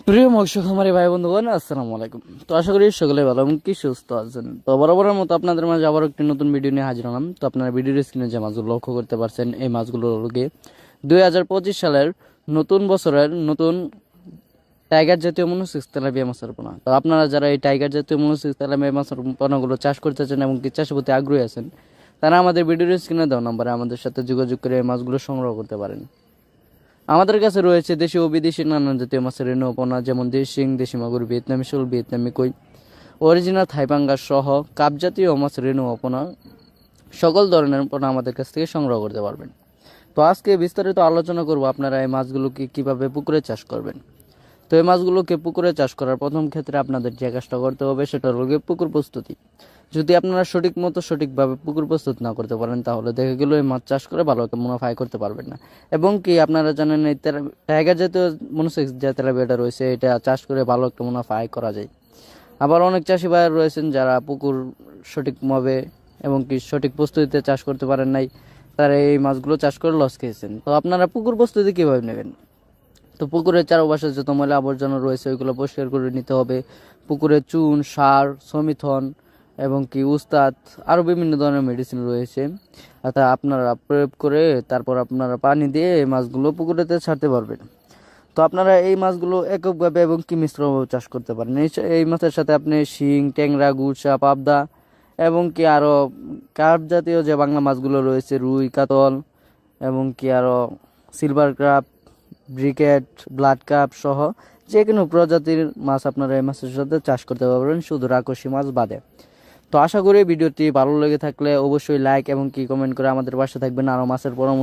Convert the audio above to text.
প্রিয় মৎস্য খামারি ভাই বন্ধুগণ, আসসালামু আলাইকুম। তো আশা করি সকলে ভালো এবং কি সুস্থ আছেন। তো বরাবরের মতো আপনাদের মাঝে আবার একটি নতুন ভিডিও নিয়ে হাজির হলাম। তো আপনারা ভিডিওর স্ক্রিনে যে মাছগুলো লক্ষ্য করতে পারছেন, এই মাছগুলো হলো গিয়ে 2025 সালের নতুন বছরের নতুন টাইগার জাতীয় মনোসিক্স তেলাপিয়া মাছের পোনা। তো আপনারা যারা এই টাইগার জাতীয় মনোসিক্স তেলাপিয়া মাছের পোনাগুলো চাষ করতে চান এবং কি চাষের প্রতি আগ্রহী আছেন, তারা আমাদের ভিডিওর স্ক্রিনে দেওয়া নম্বরে আমাদের সাথে যোগাযোগ করে এই মাছগুলো সংগ্রহ করতে পারেন। আমাদের কাছে রয়েছে দেশি ও বিদেশি নানান জাতীয় মাছের রেণু পোনা, যেমন দেশি শিং, দেশি মাগুর, ভিয়েতনামি শোল, ভিয়েতনামি কই, অরিজিনাল থাইপাঙ্গাস সহ কাপ জাতীয় মাছের রেণু পোনা, সকল ধরনের পোনা আমাদের কাছ থেকে সংগ্রহ করতে পারবেন। তো আজকে বিস্তারিত আলোচনা করব আপনারা এই মাছগুলোকে কিভাবে পুকুরে চাষ করবেন। তো এই মাছগুলোকে পুকুরে চাষ করার প্রথম ক্ষেত্রে আপনাদের যে কাজটা করতে হবে সেটা হলো গিয়ে পুকুর প্রস্তুতি। যদি আপনারা সঠিকভাবে পুকুর প্রস্তুত না করতে পারেন, তাহলে দেখা গেল এই মাছ চাষ করে ভালো একটা মুনাফা আয় করতে পারবেন না। এবং কি আপনারা জানেন এই টাইগার জাতীয় মনোসেক্স যে তেলাপিয়াটা রয়েছে, এটা চাষ করে ভালো একটা মুনাফা আয় করা যায়। আবার অনেক চাষি ভাই রয়েছেন যারা পুকুর সঠিকভাবে এবং কি সঠিক প্রস্তুতিতে চাষ করতে পারেন নাই, তারা এই মাছগুলো চাষ করে লস খেয়েছেন। তো আপনারা পুকুর প্রস্তুতি কীভাবে নেবেন? তো পুকুরের চারপাশে যত ময়লা আবর্জনা রয়েছে ওইগুলো পরিষ্কার করে নিতে হবে। পুকুরে চুন, সার, সমিথন এবং কি উস্তাদ আরও বিভিন্ন ধরনের মেডিসিন রয়েছে, অর্থাৎ আপনারা প্রয়োগ করে তারপর আপনারা পানি দিয়ে এই মাছগুলো পুকুরেতে ছাড়তে পারবেন। তো আপনারা এই মাছগুলো এককভাবে এবং কি মিশ্রভাবে চাষ করতে পারেন। এই মাছের সাথে আপনি শিং, ট্যাংরা, গুলশা, পাবদা এবং কি আরও কার্প জাতীয় যে বাংলা মাছগুলো রয়েছে, রুই, কাতল এবং কি আরও সিলভার ক্রাপ, ব্রিকেট, ব্লাড কাপ সহ যে কোনো প্রজাতির মাছ আপনারা এই মাছের সাথে চাষ করতে পারবেন, শুধু রাকসি মাছ বাদে। তো আশা করি ভিডিওটি ভালো লেগে থাকলে অবশ্যই লাইক এবং কি কমেন্ট করে আমাদের পাশে থাকবেন। আরও মাছের পরামর্শ